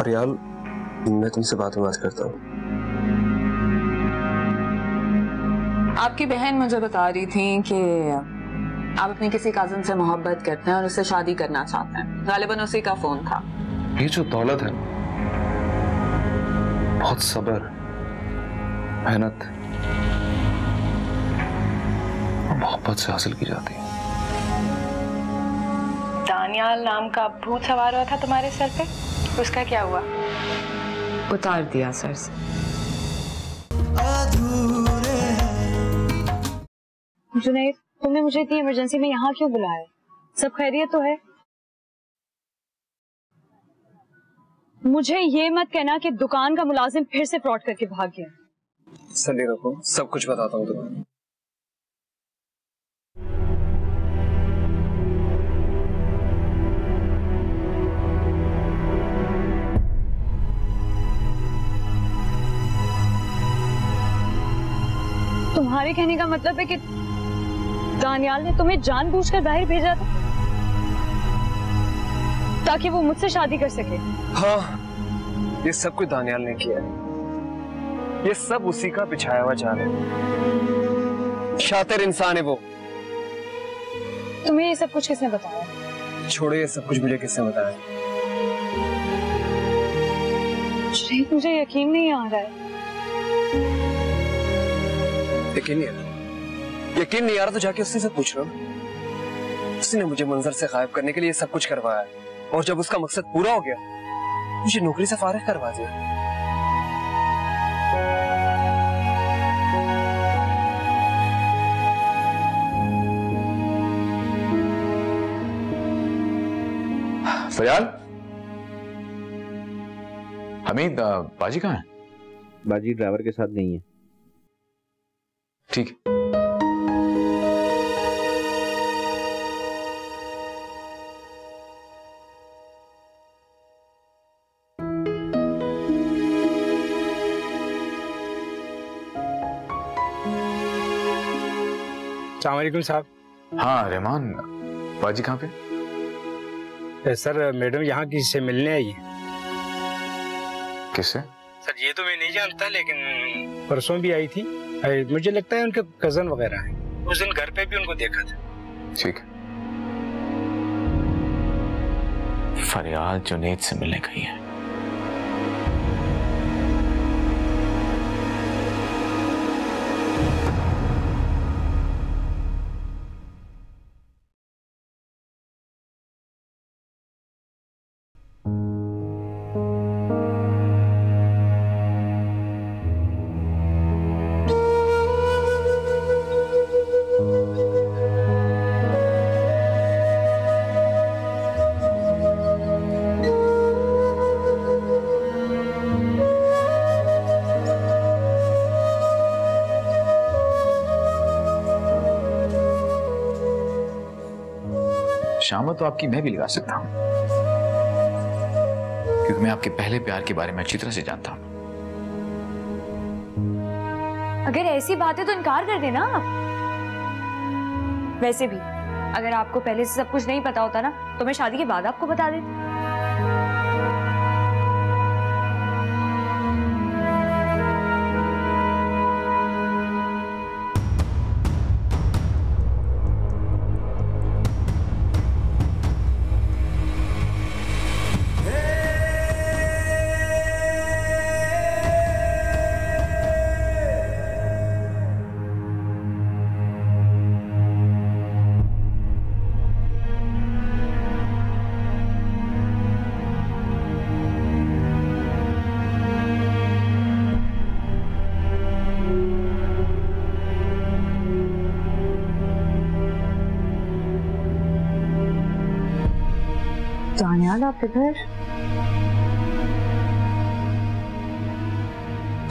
फरियाल, मैं तुमसे बात करता हूँ। आपकी बहन मुझे बता रही थी कि आप अपनी किसी कजिन से मोहब्बत करते हैं और उससे शादी करना चाहते हैं। गालिबन उसी का फोन था। ये जो दौलत है, बहुत सब्र, मेहनत और मोहब्बत से हासिल की जाती है। दानियाल नाम का भूत सवार हुआ था तुम्हारे सर पे, उसका क्या हुआ? उतार दिया सर से। जुनैद, तुमने मुझे इतनी इमरजेंसी में यहाँ क्यों बुलाया? सब खैरियत तो है? मुझे ये मत कहना कि दुकान का मुलाजिम फिर से फ्रॉड करके भाग गया। सली रखो, सब कुछ बताता हूँ तुम्हें। तुम्हारे कहने का मतलब है कि दानियाल ने तुम्हें जानबूझकर बाहर भेजा था ताकि वो मुझसे शादी कर सके? हाँ, ये सब कुछ दानियाल ने किया है। ये सब उसी का बिछाया हुआ जाल है। शातिर इंसान है वो। तुम्हें ये सब कुछ किसने बताया? छोड़ो, ये सब कुछ मुझे किसने बताया? मुझे यकीन नहीं आ रहा है। यकीन नहीं आ रहा? यकीन नहीं आ रहा तो जाके उससे पूछ लो। उसने मुझे मंजर से गायब करने के लिए सब कुछ करवाया है, और जब उसका मकसद पूरा हो गया मुझे नौकरी से फारिग करवा दिया। फरियाल, हमीद, बाजी कहाँ है? बाजी ड्राइवर के साथ नहीं है। ठीक है। अस्सलाम वालेकुम साहब। हाँ रहमान, बाजी कहाँ पे? सर मैडम यहाँ किसी से मिलने आई है। किससे? सर ये तो मैं नहीं जानता, लेकिन परसों भी आई थी। मुझे लगता है उनके कजन वगैरह हैं। उस दिन घर पे भी उनको देखा था। ठीक है। फरियाल जुनैद से मिलने गई है। शामत तो आपकी मैं भी लगा सकता हूं, क्योंकि मैं आपके पहले प्यार के बारे में अच्छी तरह से जानता हूं। अगर ऐसी बात है तो इनकार कर देना आप। वैसे भी अगर आपको पहले से सब कुछ नहीं पता होता ना तो मैं शादी के बाद आपको बता देती। दानियाल, आप इधर?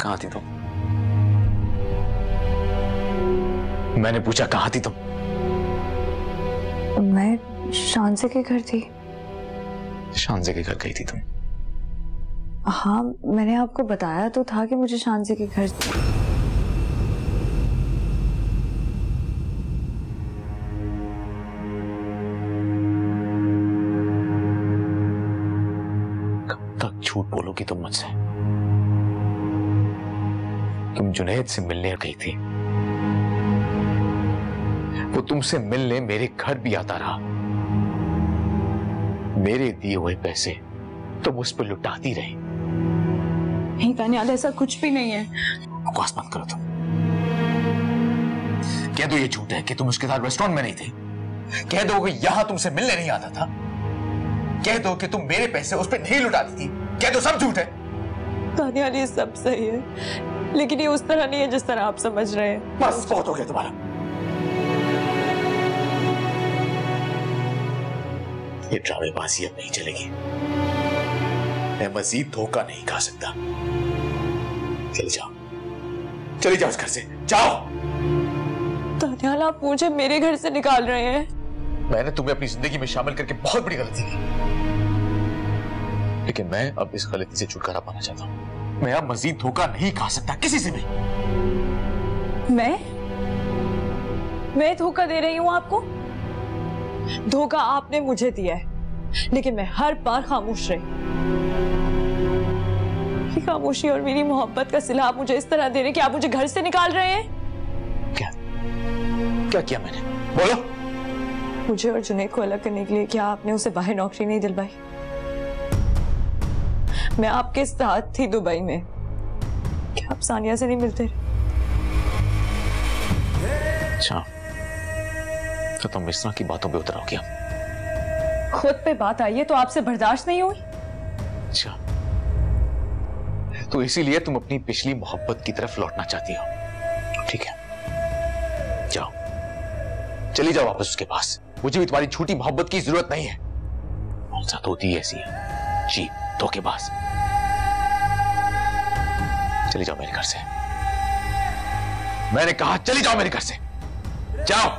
कहाँ थी तुम? मैंने पूछा कहाँ थी तुम? मैं शानसे के घर थी। शानसे के घर गई थी तुम? हाँ, मैंने आपको बताया तो था कि मुझे शानसे के घर झूठ बोलोगी तुम मुझसे। तुम जुनैद से मिलने गई थी, वो तुमसे मिलने मेरे घर भी आता रहा। मेरे दिए हुए पैसे तुम उस पर लुटाती रही। नहीं दानियाल, ऐसा कुछ भी नहीं है। बकवास मत करो तुम। कह दो ये झूठ है कि तुम उसके साथ रेस्टोरेंट में नहीं थी। कह दो कि यहां तुमसे मिलने नहीं आता था। कह दो कि तुम मेरे पैसे उस पर नहीं लुटाती थी। कह दो सब झूठ है। दानियाल, ये सब सही है, लेकिन ये उस तरह नहीं है जिस तरह आप समझ रहे हैं। बस बहुत हो गया तुम्हारा। ये ड्रामेबाजी अब नहीं चलेगी। मैं मजीद धोखा नहीं खा सकता। चले जाओ, चले जाओ इस घर से, जाओ। दानियाल, आप मुझे मेरे घर से निकाल रहे हैं। मैंने तुम्हें अपनी जिंदगी में शामिल करके बहुत बड़ी गलती की, लेकिन मैं अब इस गलती से छुटकारा पाना चाहता हूं। मैं अब मजीद धोखा नहीं खा सकता किसी से भी। मैं धोखा दे रही हूं आपको? धोखा आपने मुझे दिया है, लेकिन मैं हर बार खामोश रही। खामोशी और मेरी मोहब्बत का सिला आप मुझे इस तरह दे रहे कि आप मुझे घर से निकाल रहे हैं। क्या किया मैंने? बोलो। मुझे और जुनैद को अलग करने के लिए क्या आपने उसे बाहर नौकरी नहीं दिलवाई? मैं आपके साथ थी दुबई में, क्या आप सानिया से नहीं मिलते? अच्छा, तो तुम इस तरह की बातों पे उतर आओ क्या? खुद पे बात आई है तो आपसे बर्दाश्त नहीं हुई? अच्छा, तो इसीलिए तुम अपनी पिछली मोहब्बत की तरफ लौटना चाहती हो। ठीक है, जाओ, चली जाओ वापस उसके पास। मुझे भी तुम्हारी झूठी मोहब्बत की जरूरत नहीं है। और साथ होती ऐसी है, जी धोखेबाज। चली जाओ मेरे घर से। मैंने कहा चली जाओ मेरे घर से, जाओ।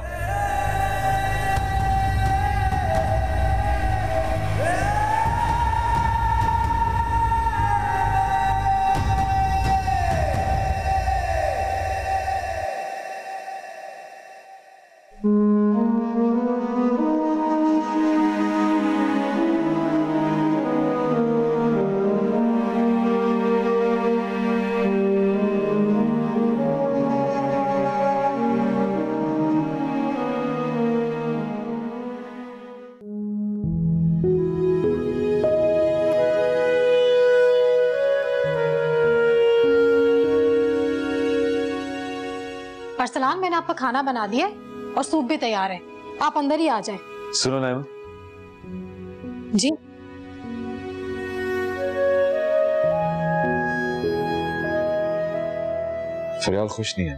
अरसलान, मैंने आपका खाना बना दिया और सूप भी तैयार है, आप अंदर ही आ जाएं। सुनो नाइमा जी। फरियाल खुश नहीं है।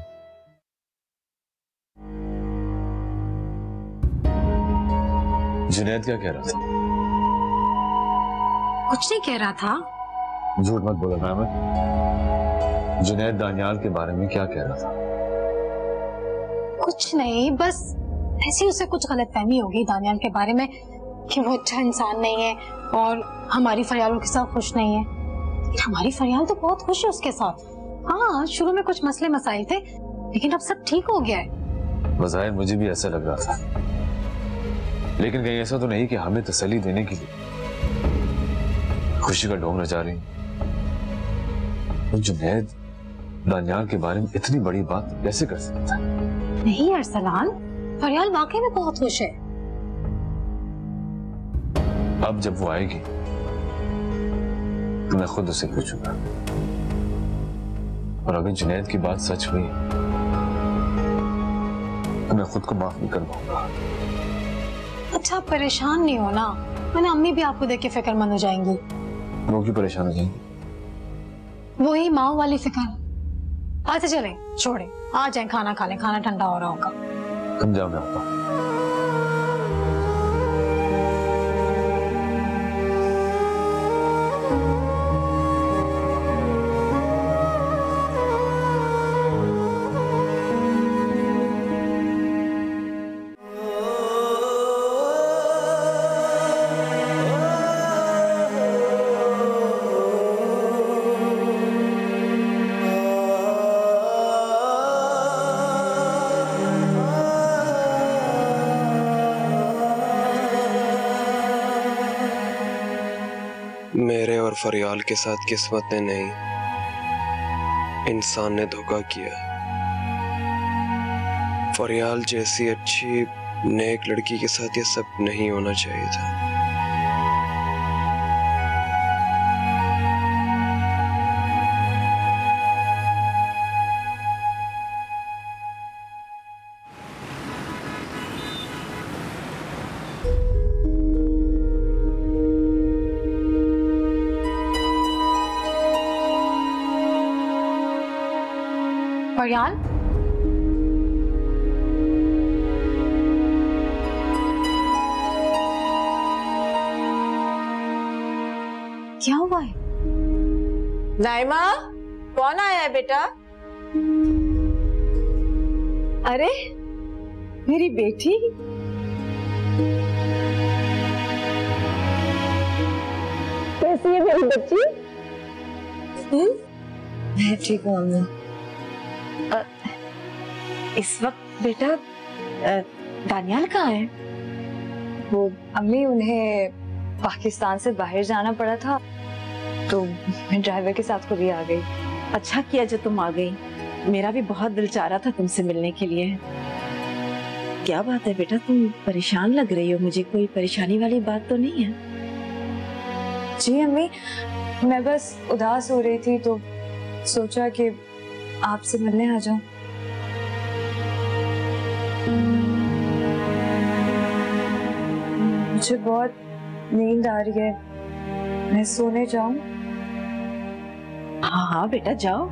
जुनैद क्या कह रहा था? कुछ नहीं कह रहा था। झूठ मत बोलो नाइमा। जुनैद दानियाल के बारे में क्या कह रहा था? कुछ नहीं, बस ऐसी उसे कुछ गलतफहमी होगी दानियाल के बारे में कि वो अच्छा इंसान नहीं है और हमारी फरियाल के साथ खुश नहीं है। हमारी फरियाल तो बहुत खुश है उसके साथ। हाँ, शुरू में कुछ मसले मसाइल थे, लेकिन अब सब ठीक हो गया है। बज़ाहिर मुझे भी ऐसा लग रहा था, लेकिन कहीं ऐसा तो नहीं कि हमें तसल्ली देने के लिए खुशी का ढोंग रचा रही। जुनैद दानियाल के बारे में इतनी बड़ी बात कैसे कर सकता है? नहीं अरसलान, फरियाल वाकई में बहुत खुश है। अब जब वो आएगी तो मैं खुद उसे पूछूंगा, और अगर जुनैद की बात सच हुई तो मैं खुद को माफ नहीं कर पाऊंगा। अच्छा, आप परेशान नहीं हो ना, वरना अम्मी भी आपको देख के फिक्रमंद हो जाएंगी। वो क्यों परेशान हो जाएंगी? वही माँ वाली फिक्र। अच्छा चले, छोड़े, आ जाए, खाना खा लें, खाना ठंडा हो रहा होगा। तुम जाओ, मैं आता हूं। मेरे और फरियाल के साथ किस्मत ने नहीं, इंसान ने धोखा किया। फरियाल जैसी अच्छी नेक लड़की के साथ ये सब नहीं होना चाहिए था। फरियाल, क्या हुआ है? नाइमा, कौन आया है बेटा? अरे मेरी बेटी, कैसी है मेरी बच्ची? मैं ठीक हूँ अम्मी। इस वक्त बेटा दानियाल कहाँ है? वो अम्मी, उन्हें पाकिस्तान से बाहर जाना पड़ा था तो मैं ड्राइवर के साथ खुद ही आ गई। अच्छा किया जो तुम आ गई, मेरा भी बहुत दिल चाह रहा था तुमसे मिलने के लिए। क्या बात है बेटा, तुम परेशान लग रही हो, मुझे कोई परेशानी वाली बात तो नहीं है? जी अम्मी, मैं बस उदास हो रही थी तो सोचा कि आपसे मिलने आ जाऊं। मुझे बहुत नींद आ रही है, मैं सोने जाऊं? हाँ हाँ बेटा जाओ।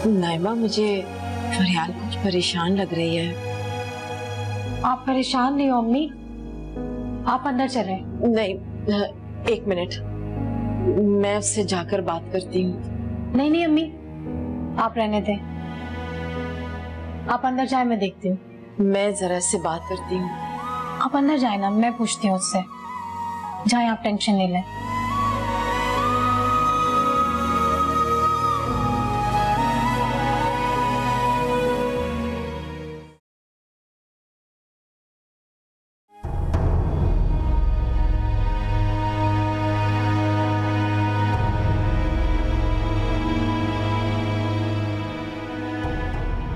नाइमा, मुझे फरियाल कुछ परेशान लग रही है। आप परेशान नहीं हो अम्मी, आप अंदर चले। नहीं, एक मिनट, मैं उससे जाकर बात करती हूँ। नहीं नहीं अम्मी, आप रहने दें, आप अंदर जाए, मैं देखती हूँ। मैं जरा से बात करती हूँ। आप अंदर जाए ना, मैं पूछती हूँ उससे। जाए, आप टेंशन नहीं लें।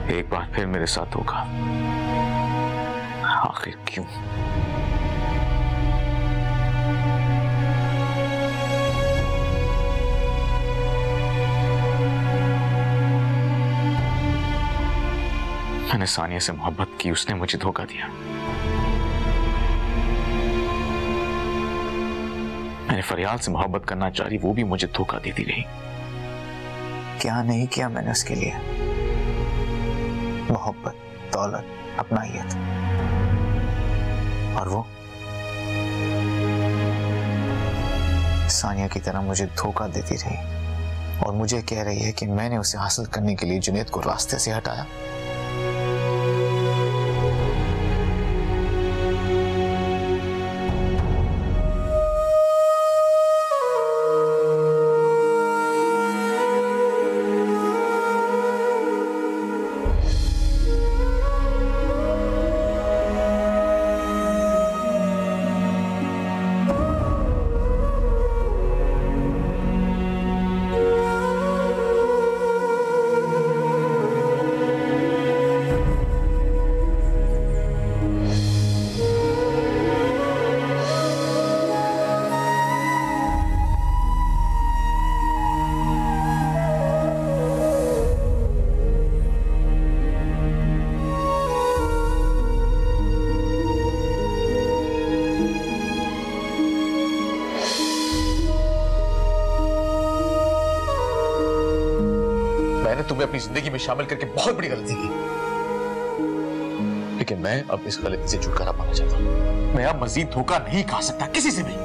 एक बार फिर मेरे साथ होगा, आखिर क्यों? मैंने सानिया से मोहब्बत की, उसने मुझे धोखा दिया। मैंने फरियाल से मोहब्बत करना चाह रही, वो भी मुझे धोखा देती रही। क्या नहीं किया मैंने उसके लिए? मोहब्बत, दौलत, अपनाइयत, और वो सानिया की तरह मुझे धोखा देती रही और मुझे कह रही है कि मैंने उसे हासिल करने के लिए जुनैद को रास्ते से हटाया। तुम्हें अपनी जिंदगी में शामिल करके बहुत बड़ी गलती की, लेकिन मैं अब इस गलती से छुटकारा पाना चाहता हूं। मैं अब मजीद धोखा नहीं खा सकता किसी से भी।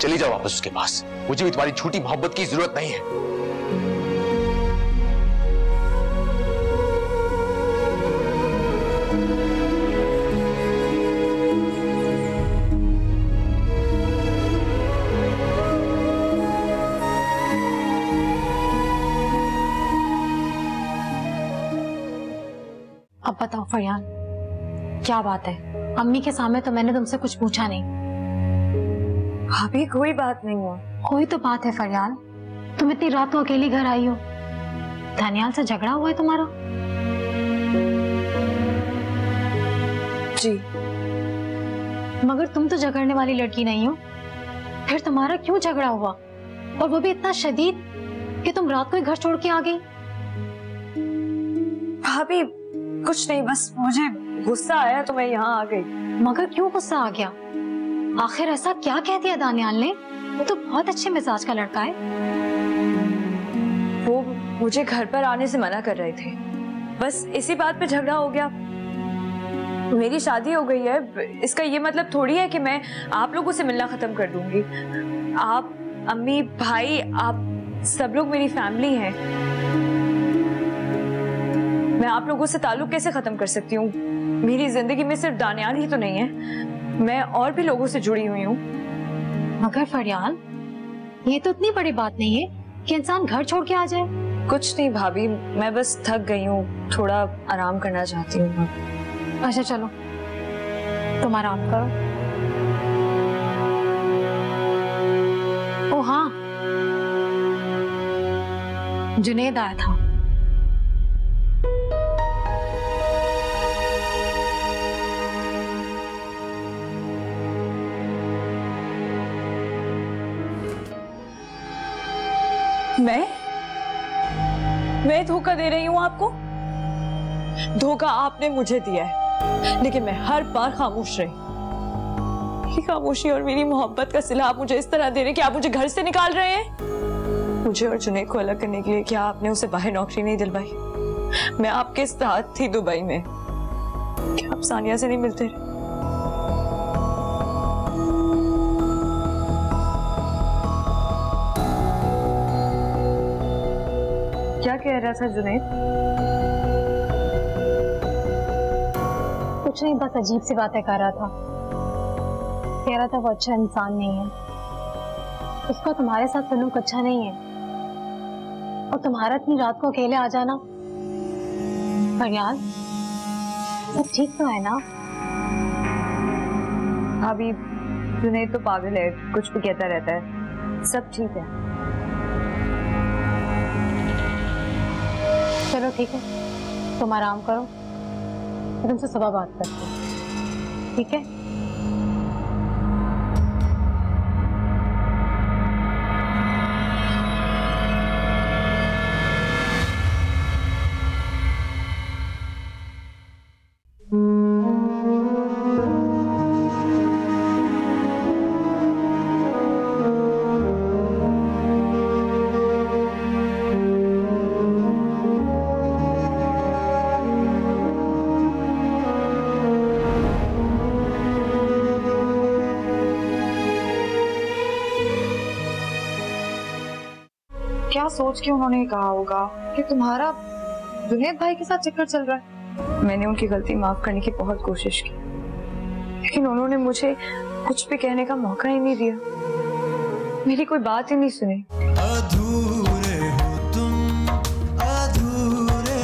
चली जाओ वापस उसके पास, मुझे भी तुम्हारी झूठी मोहब्बत की जरूरत नहीं है। फरयान, क्या बात है? अम्मी के सामने तो मैंने तुमसे कुछ पूछा नहीं। भाभी कोई बात नहीं है। कोई तो बात है फरयान, तुम इतनी रात को अकेली घर आई हो। दानियाल से झगड़ा हुआ है तुम्हारा? जी। मगर तुम तो झगड़ने वाली लड़की नहीं हो, फिर तुम्हारा क्यों झगड़ा हुआ? और वो भी इतना शदीद कि तुम रात को ही घर छोड़ के आ गई। भाभी कुछ नहीं, बस मुझे गुस्सा आया तो मैं यहाँ आ गई। मगर क्यों गुस्सा आ गया? आखिर ऐसा क्या कह दिया दानियाल ने? वो तो बहुत अच्छे मिजाज का लड़का है। वो मुझे घर पर आने से मना कर रहे थे, बस इसी बात पे झगड़ा हो गया। मेरी शादी हो गई है, इसका ये मतलब थोड़ी है कि मैं आप लोगों से मिलना खत्म कर दूंगी। आप, अम्मी, भाई, आप सब लोग मेरी फैमिली हैं। मैं आप लोगों से ताल्लुक कैसे खत्म कर सकती हूँ? मेरी जिंदगी में सिर्फ दानियाल ही तो नहीं है, मैं और भी लोगों से जुड़ी हुई हूँ। मगर फरयान, ये तो इतनी बड़ी बात नहीं है कि इंसान घर छोड़ के आ जाए। कुछ नहीं भाभी, मैं बस थक गई हूँ, थोड़ा आराम करना चाहती हूँ। अच्छा चलो, तुम आराम करो। ओ हाँ, जुनेद आया था। मैं धोखा दे रही हूँ आपको? धोखा आपने मुझे दिया है, लेकिन मैं हर बार खामोश रही। मेरी खामोशी और मेरी मोहब्बत का सिला आप मुझे इस तरह दे रहे हैं कि आप मुझे घर से निकाल रहे हैं। मुझे और जुनैद को अलग करने के लिए क्या आपने उसे बाहर नौकरी नहीं दिलवाई? मैं आपके साथ थी दुबई में, क्या आप सानिया से नहीं मिलते रहे? क्या कह रहा था जुनैद? कुछ नहीं, बस अजीब सी बातें कर रहा था। कह रहा था वो अच्छा इंसान नहीं है, उसका तुम्हारे साथ सलूक अच्छा नहीं है, और तुम्हारा इतनी रात को अकेले आ जाना। फरयान, सब ठीक तो है ना? अभी जुनैद तो पागल है, कुछ भी कहता रहता है। सब ठीक है। चलो ठीक है, तुम आराम करो, मैं तुमसे सुबह बात करती हूँ, ठीक है? क्या सोच के उन्होंने कहा होगा कि तुम्हारा जुनैद भाई के साथ चक्कर चल रहा है? मैंने उनकी गलती माफ करने की बहुत कोशिश की, लेकिन उन्होंने मुझे कुछ भी कहने का मौका ही नहीं दिया, मेरी कोई बात ही नहीं सुनी। अधूरे हो तुम, अधूरे।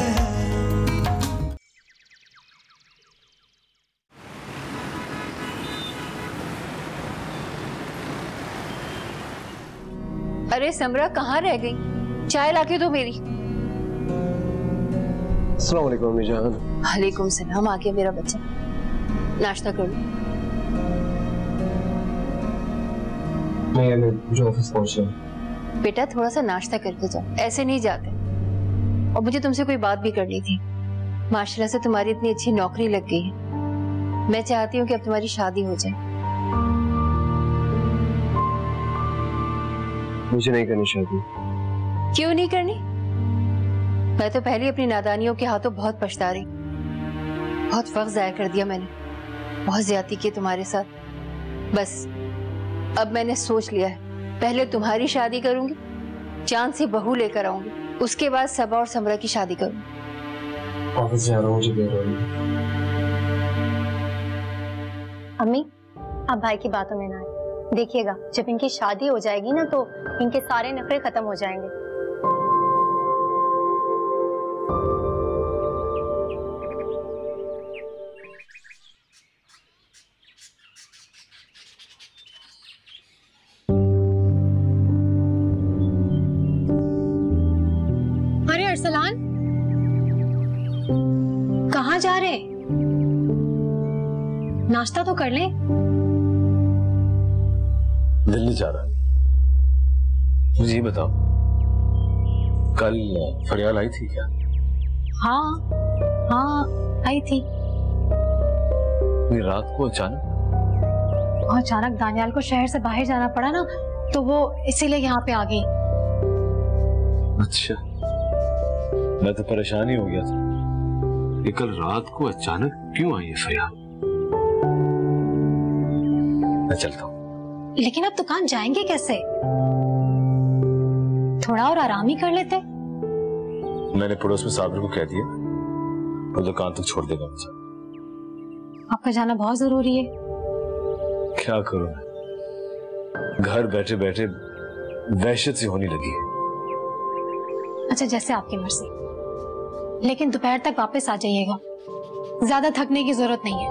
अरे समरा, कहाँ रह गई? चाय लाके दो मेरी। अस्सलाम वालेकुम अम्मी जान। वालेकुम सलाम। आ गया मेरा बच्चा, नाश्ता कर लो। मैं जो ऑफिस पहुंच गया। बेटा थोड़ा सा नाश्ता करके जाओ, ऐसे नहीं जाते। और मुझे तुमसे कोई बात भी करनी थी। माशाल्लाह से तुम्हारी इतनी अच्छी नौकरी लग गई है, मैं चाहती हूँ कि अब तुम्हारी शादी हो जाए। मुझे नहीं करनी शादी। क्यों नहीं करनी? मैं तो पहले अपनी नादानियों के हाथों बहुत पछता रही। बहुत वक्त जाया कर दिया मैंने, बहुत ज्यादती की तुम्हारे साथ। बस अब मैंने सोच लिया है, पहले तुम्हारी शादी करूंगी, चांद से बहू लेकर आऊंगी, उसके बाद सबा और समरा की शादी करूंगी। ऑफिस जा रहा हूँ, मुझे देर हो रही है। अम्मी, आप भाई की बातों में ना आए। देखिएगा, जब इनकी शादी हो जाएगी ना तो इनके सारे नखरे खत्म हो जाएंगे। नाश्ता तो कर ले। दिल नहीं चाह रहा। मुझे ये बताओ, कल फरियाल आई थी क्या? हाँ आई थी। रात को अचानक दानियाल को शहर से बाहर जाना पड़ा ना, तो वो इसीलिए यहाँ पे आ गई। अच्छा, मैं तो परेशान ही हो गया था। ये कल रात को अचानक क्यों आई है फरियाल? मैं चलता हूँ। लेकिन अब दुकान जाएंगे कैसे? थोड़ा और आराम ही कर लेते। मैंने पड़ोस में साबिर को कह दिया, वो दुकान तक छोड़ देगा मुझे। आपका जाना बहुत जरूरी है। क्या करूं मैं, घर बैठे बैठे वहशत सी होने लगी है। अच्छा, जैसे आपकी मर्जी, लेकिन दोपहर तक वापस आ जाइएगा। ज्यादा थकने की जरूरत नहीं है।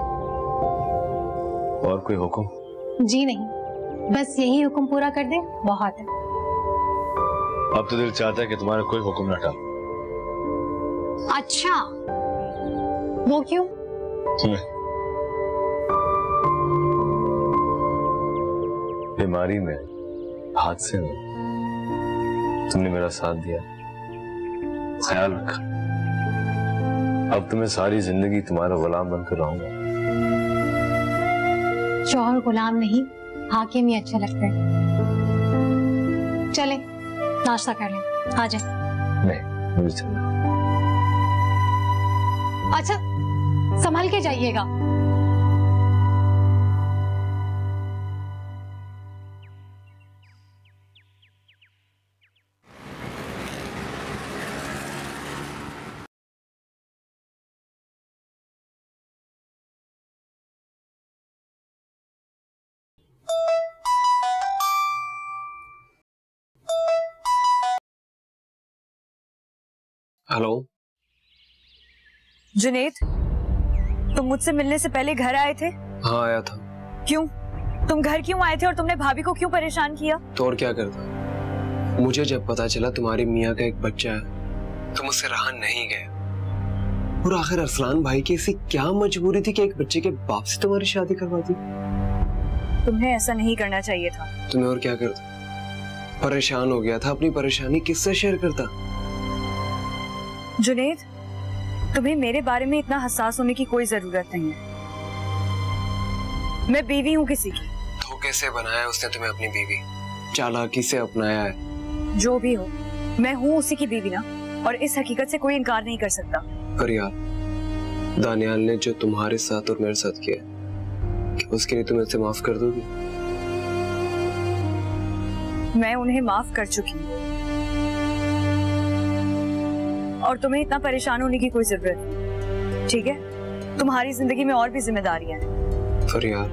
और कोई हुक्म? जी नहीं, बस यही हुक्म पूरा कर दे, बहुत है। अब तो दिल चाहता है कि तुम्हारा कोई हुक्म ना टालो। अच्छा, वो क्यों? बीमारी में, हादसे में तुमने मेरा साथ दिया, ख्याल रखा। अब तुम्हें सारी जिंदगी तुम्हारा गुलाम बनकर रहूंगा। शौहर गुलाम नहीं, हाकिम ही अच्छा लगता है। चले नाश्ता कर लें, आ जाए। नहीं, मुझे चलना। अच्छा, संभाल के जाइएगा। हेलो जुनेद, तुम मुझसे मिलने से पहले घर आए थे? हाँ आया था। क्यों? तुम घर क्यों आए थे और तुमने भाभी को क्यों परेशान किया? तो और क्या करता? मुझे जब पता चला तुम्हारी मियाँ का एक बच्चा है तो मुझसे रहा नहीं गया। और आखिर अरसलान भाई की ऐसी क्या मजबूरी थी कि एक बच्चे के बाप से तुम्हारी शादी करवा दी? तुम्हें ऐसा नहीं करना चाहिए था। तुम्हें और क्या करता? परेशान हो गया था, अपनी परेशानी किससे शेयर करता? जुनेद, तुम्हें मेरे बारे में इतना हसास होने की कोई जरूरत नहीं है। मैं बीवी हूँ किसी की। धोखे से बनाया उसने तुम्हें अपनी बीवी, चालाकी से अपनाया है। जो भी हो, मैं हूँ उसी की बीवी ना, और इस हकीकत से कोई इनकार नहीं कर सकता। पर यार, दानियाल ने जो तुम्हारे साथ और मेरे साथ किया, क्या उसके लिए तुम इसे माफ कर दोगी? मैं उन्हें माफ कर चुकी हूँ और तुम्हें इतना परेशान होने की कोई जरूरत नहीं, ठीक है? तुम्हारी जिंदगी में और भी जिम्मेदारियां हैं। फरियाद,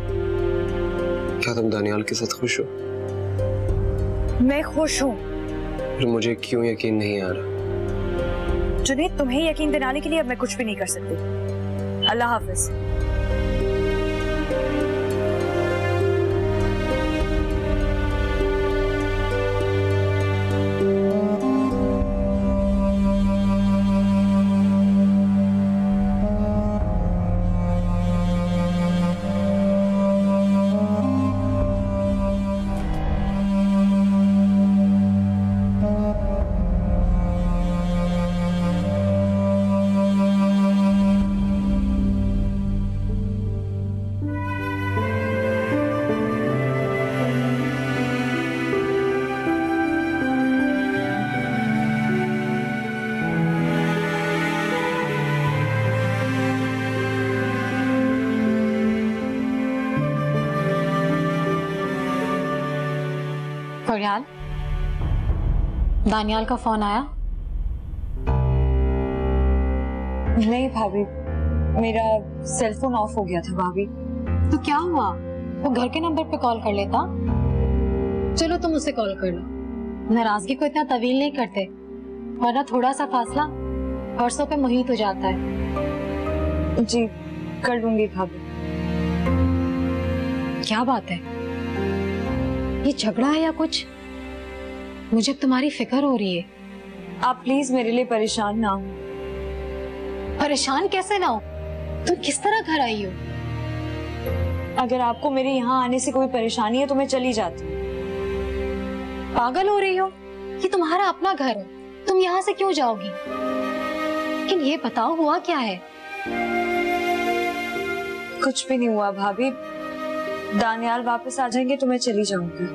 क्या तुम दानियाल के साथ खुश हो? मैं खुश हूँ। फिर मुझे क्यों यकीन नहीं आ रहा? जुनेद, तुम्हें यकीन दिलाने के लिए अब मैं कुछ भी नहीं कर सकती। अल्लाह हाफिज। फरियाल, दानियाल का फोन आया? नहीं भाभी, मेरा सेलफोन ऑफ हो गया था भाभी। तो क्या हुआ? वो घर के नंबर पे कॉल कर लेता। चलो तुम उसे कॉल कर लो। नाराजगी को इतना तवील नहीं करते, वरना थोड़ा सा फासला परसों पे मुहित हो जाता है। जी कर लूंगी भाभी। क्या बात है, ये झगड़ा है या कुछ? मुझे तुम्हारी फिक्र हो रही है। आप प्लीज मेरे लिए परेशान ना हो। परेशान कैसे ना हो? तुम किस तरह घर आई हो? अगर आपको मेरे यहाँ आने से कोई परेशानी है तो मैं चली जाती हूँ। पागल हो रही हो? ये तुम्हारा अपना घर है, तुम यहाँ से क्यों जाओगी? लेकिन ये बताओ हुआ क्या है? कुछ भी नहीं हुआ भाभी, दानियाल वापस आ जाएंगे तो मैं चली जाऊंगी।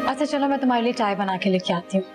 अच्छा चलो, मैं तुम्हारे लिए चाय बना के लेके आती हूँ।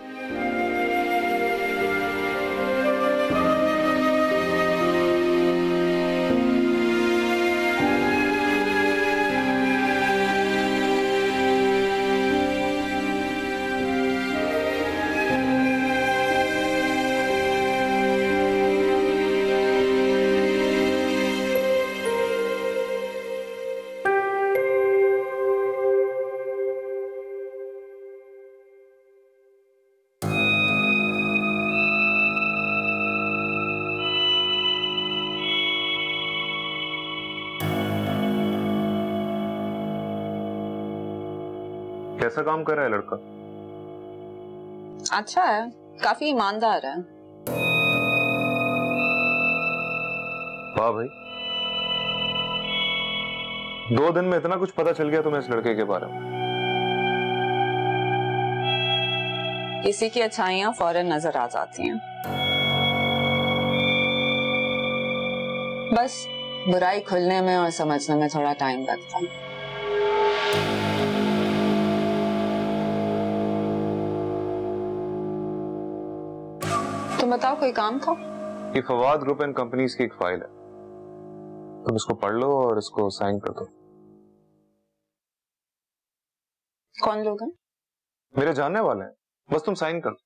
कैसा काम कर रहा है लड़का? अच्छा है, काफी ईमानदार है। वाह भाई, 2 दिन में इतना कुछ पता चल गया तुम्हें इस लड़के के बारे में। किसी की अच्छाइयां फौरन नजर आ जाती हैं, बस बुराई खुलने में और समझने में थोड़ा टाइम लगता है। तुम बताओ, कोई काम था? ये फवाद ग्रुप एंड कंपनीज की एक फाइल है, तुम इसको पढ़ लो और इसको साइन कर दो। कौन लोग हैं? मेरे जानने वाले हैं, बस तुम साइन कर दो।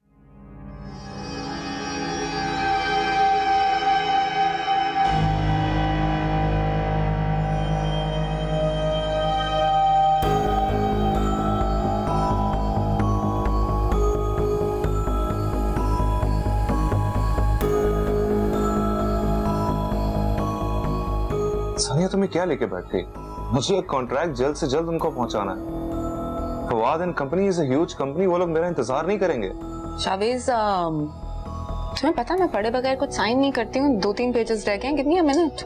सानिया, तुम्हें क्या लेके बैठ गई? मुझे एक कॉन्ट्रैक्ट जल्द से जल्द उनको पहुंचाना है। Fawad and company is a huge company, वो लोग मेरा इंतजार नहीं करेंगे। शावेज, तुम्हें पता मैं पढ़े बगैर कुछ साइन नहीं करती हूँ। 2-3 पेजेस रह गए, कितनी मिनट?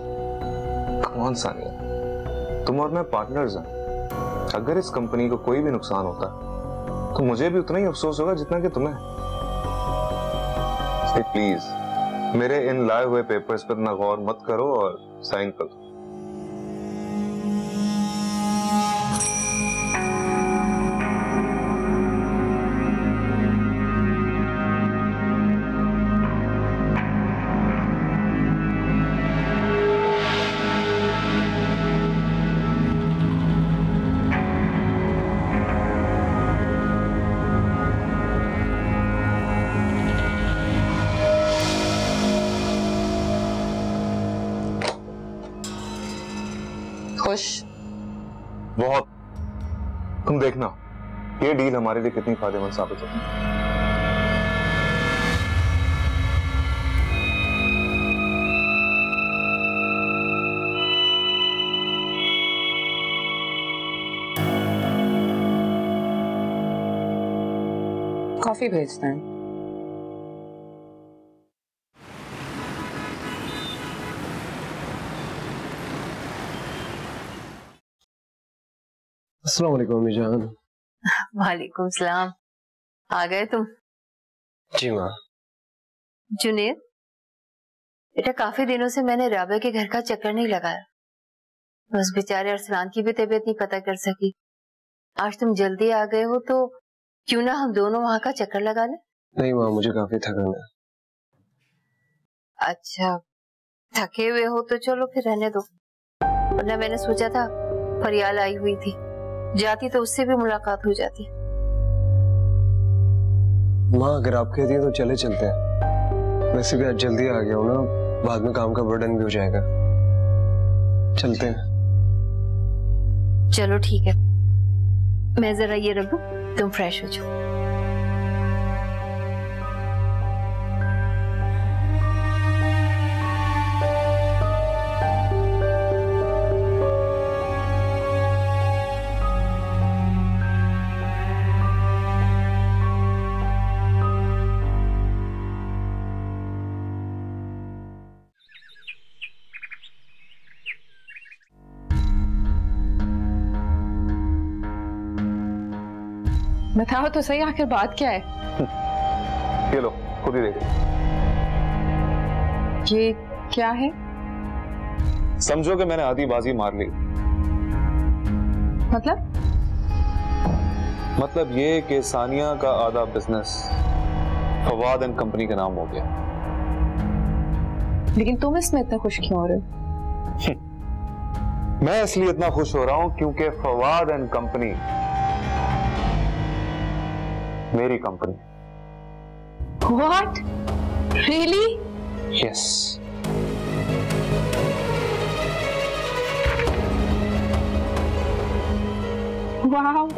कम ऑन सानिया, तुम और मैं पार्टनर्स हैं। अगर इस कंपनी को कोई भी नुकसान होता है तो मुझे भी उतना ही अफसोस होगा जितना कि तुम्हें। प्लीज मेरे इन लाए हुए पेपर्स पर इतना गौर मत करो और साइन कर दो। खुश? बहुत। तुम देखना ये डील हमारे लिए कितनी फायदेमंद साबित होगी। कॉफी भेजते हैं। अस्सलाम वालेकुम अम्मी जान। वालेकुम सलाम। आ गए तुम? जी माँ। जुनेद बेटा, काफी दिनों से मैंने राबे के घर का चक्कर नहीं लगाया। बस बेचारे अरसलान की भी तबीयत नहीं पता कर सकी। आज तुम जल्दी आ गए हो तो क्यों ना हम दोनों वहां का चक्कर लगा लें? नहीं माँ, मुझे काफी थकान है। अच्छा, थके हुए हो तो चलो फिर रहने दो, वरना मैंने सोचा था फरियाल आई हुई थी, जाती तो उससे भी मुलाकात हो जाती। माँ अगर आप कहती हैं तो चले चलते हैं। वैसे भी आज जल्दी आ गया हूँ ना, बाद में काम का बर्डन भी हो जाएगा। चलते हैं। चलो ठीक है, मैं जरा ये रख दूं, तुम फ्रेश हो जाओ। बताओ तो सही, आखिर बात क्या है? ये लो, खुद ही देख। ये क्या है? समझो कि मैंने आधी बाजी मार ली। मतलब ये कि सानिया का आधा बिजनेस फवाद एंड कंपनी के नाम हो गया। लेकिन तुम इसमें इतना खुश क्यों हो रहे हो? मैं इसलिए इतना खुश हो रहा हूं क्योंकि फवाद एंड कंपनी मेरी company. What? Really? Yes. Wow.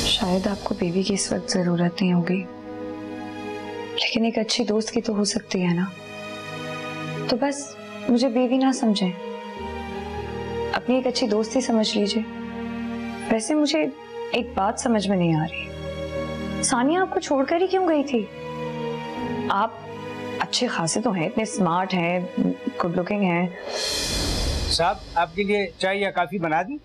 शायद आपको बेबी की इस वक्त जरूरत नहीं होगी, लेकिन एक अच्छी दोस्त की तो हो सकती है ना। तो बस मुझे बेबी ना समझें, अपनी एक अच्छी दोस्ती समझ लीजिए। वैसे मुझे एक बात समझ में नहीं आ रही, सानिया आपको छोड़कर ही क्यों गई थी? आप अच्छे खासे तो हैं, इतने स्मार्ट हैं, गुड लुकिंग हैं। साहब, आपके लिए चाय या कॉफी बना दी?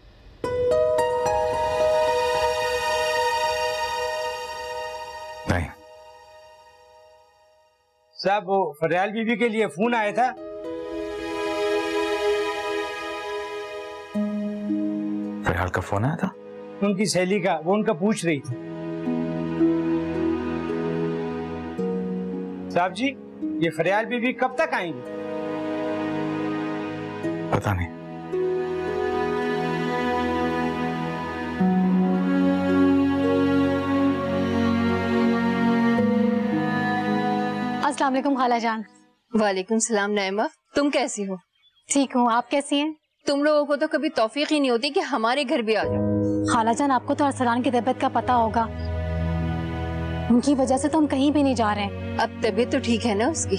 नहीं साहब, वो फरियाल बीबी के लिए फोन आया था। फरियाल का फोन आया था? उनकी सहेली का, वो उनका पूछ रही थी। साहब जी, ये फरियाल बीबी कब तक आएंगी? पता नहीं। अस्सलाम वालेकुम खाला जान। वालेकुम सलाम नैमा, तुम कैसी हो? ठीक हूँ, आप कैसी हैं? तुम लोगों को तो कभी तौफीक ही नहीं होती कि हमारे घर भी आ जाओ। खाला जान, आपको तो अरसलान की तबीयत का पता होगा, उनकी वजह से तो हम कहीं भी नहीं जा रहे हैं। अब तबीयत तो ठीक है ना उसकी?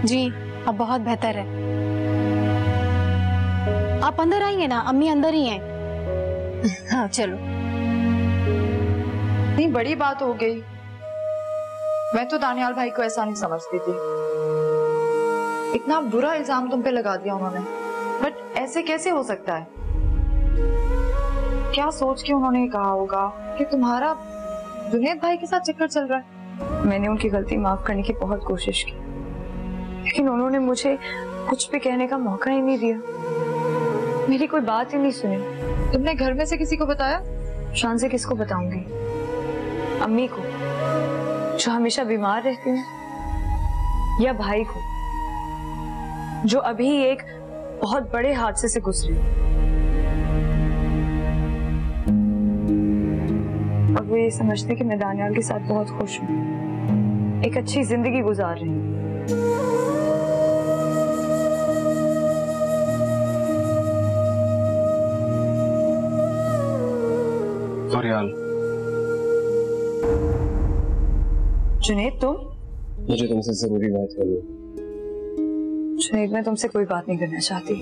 जी, अब बहुत बेहतर है। आप अंदर आइए ना, अम्मी अंदर ही हैं। हाँ चलो। नहीं, बड़ी बात हो गई। मैं तो दानियाल भाई को ऐसा नहीं समझती थी। इतना बुरा इल्जाम तुम पे लगा दिया उन्होंने, बट ऐसे कैसे हो सकता है? क्या सोच के उन्होंने कहा होगा कि तुम्हारा जुनैद भाई के साथ चक्कर चल रहा है? मैंने उनकी गलती माफ करने की बहुत कोशिश की, लेकिन उन्होंने मुझे कुछ भी कहने का मौका ही नहीं दिया, मेरी कोई बात ही नहीं सुनी। तुमने घर में से किसी को बताया? शान से किसको बताऊंगी? अम्मी को, जो हमेशा बीमार रहती है, या भाई को, जो अभी एक बहुत बड़े हादसे से गुजरे और वो ये समझते कि मैं दानियाल के साथ बहुत खुश हूँ, एक अच्छी जिंदगी गुजार रही हूँ। फरियाल, जुनैद, तुम? मुझे तुमसे जरूरी बात करनी है। जुनैद, मैं तुमसे कोई बात नहीं करना चाहती।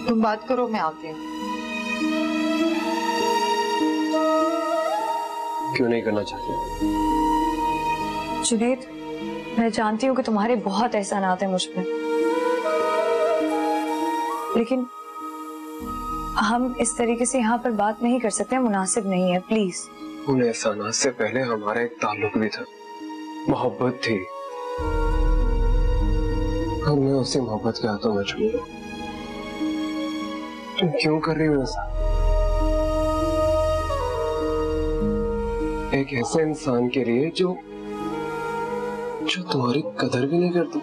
तुम बात करो, मैं आती हूँ। क्यों नहीं करना चाहती? जुनैद, मैं जानती हूँ कि तुम्हारे बहुत एहसानात हैं मुझ पर, लेकिन हम इस तरीके से यहाँ पर बात नहीं कर सकते, मुनासिब नहीं है, प्लीज। उन एहसानात से पहले हमारा एक ताल्लुक भी था, मोहब्बत थी, और मैं उसी मोहब्बत के हाथों में छूंगा। तुम क्यों कर रही हो ऐसा? एक ऐसे इंसान के लिए जो तुम्हारी कदर भी नहीं करता,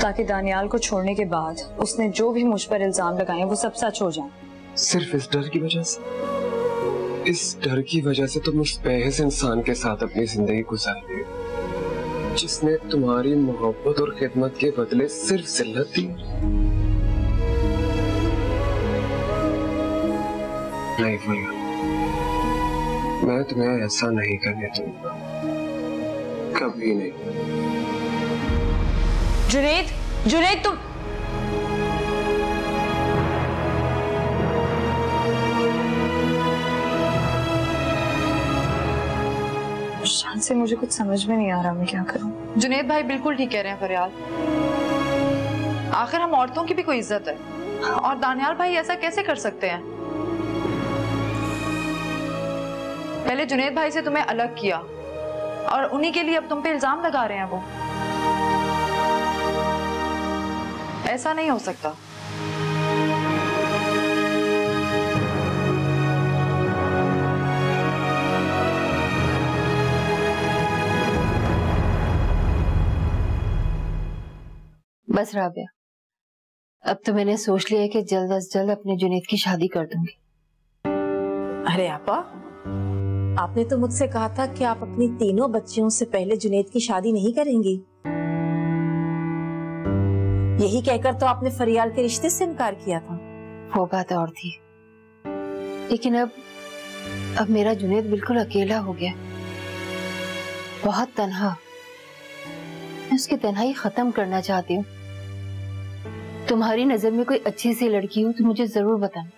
ताकि दानियाल को छोड़ने के बाद उसने जो भी मुझ पर इल्जाम लगाए वो सब सच हो जाए। सिर्फ इस डर की वजह से? इस डर की वजह से तुम उस बेहस इंसान के साथ अपनी जिंदगी गुजार रही हो, जिसने तुम्हारी मोहब्बत और खिदमत के बदले सिर्फ जिल्लत दी। नहीं भैया, मैं तुम्हें ऐसा नहीं करने दूंगा, कभी नहीं। जुनैद, जुनैद तुम शान से मुझे कुछ समझ में नहीं आ रहा मैं क्या करूं। जुनैद भाई बिल्कुल ठीक कह रहे हैं फरियाल, आखिर हम औरतों की भी कोई इज्जत है और दानियाल भाई ऐसा कैसे कर सकते हैं। पहले जुनैद भाई से तुम्हें अलग किया और उन्हीं के लिए अब तुम पे इल्जाम लगा रहे हैं वो। ऐसा नहीं हो सकता। बस राबिया, अब तो मैंने सोच लिया है कि जल्द अज जल्द अपने जुनैद की शादी कर दूंगी। अरे आपा, आपने तो मुझसे कहा था कि आप अपनी तीनों बच्चियों से पहले जुनैद की शादी नहीं करेंगी। यही कहकर तो आपने फरियाल के रिश्ते से इनकार किया था। वो बात और थी, लेकिन अब मेरा जुनैद बिल्कुल अकेला हो गया, बहुत तन्हा। मैं उसकी तन्हाई खत्म करना चाहती हूँ। तुम्हारी नजर में कोई अच्छी सी लड़की हो तो मुझे जरूर बताना।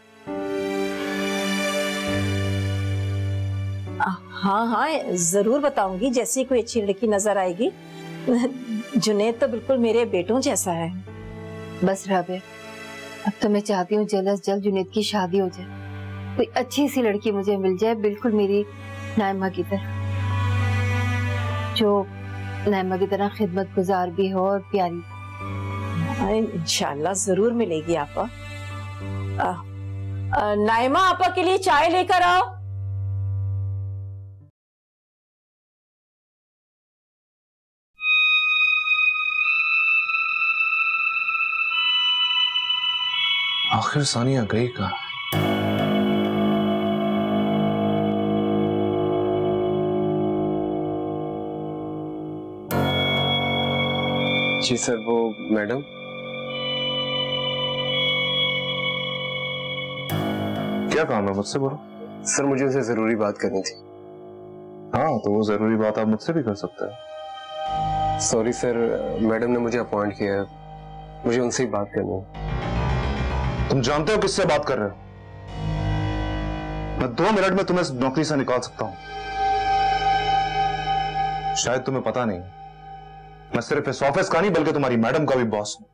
हाँ हाँ जरूर बताऊंगी, जैसी कोई अच्छी लड़की नजर आएगी। जुनैद तो बिल्कुल मेरे बेटों जैसा है। बस राबिया, अब तो मैं चाहती हूँ जल्द से जल्द जुनैद की शादी हो जाए, कोई अच्छी सी लड़की मुझे मिल जाए, बिल्कुल मेरी नाइमा की तरह, जो नाइमा की तरह खिदमत गुजार भी हो और प्यारी। इंशाल्लाह जरूर मिलेगी आपा। नाइमा आपा के लिए चाय लेकर आओ। आखिर सानिया गई कहाँ? जी सर, वो मैडम। क्या काम है, मुझसे बोलो। सर मुझे उनसे जरूरी बात करनी थी। हाँ तो वो जरूरी बात आप मुझसे भी कर सकते हैं। सॉरी सर, मैडम ने मुझे अपॉइंट किया है, मुझे उनसे ही बात करनी है। तुम जानते हो किससे बात कर रहे हो? मैं 2 मिनट में तुम्हें नौकरी से निकाल सकता हूं। शायद तुम्हें पता नहीं, मैं सिर्फ इस ऑफिस का नहीं बल्कि तुम्हारी मैडम का भी बॉस हूं।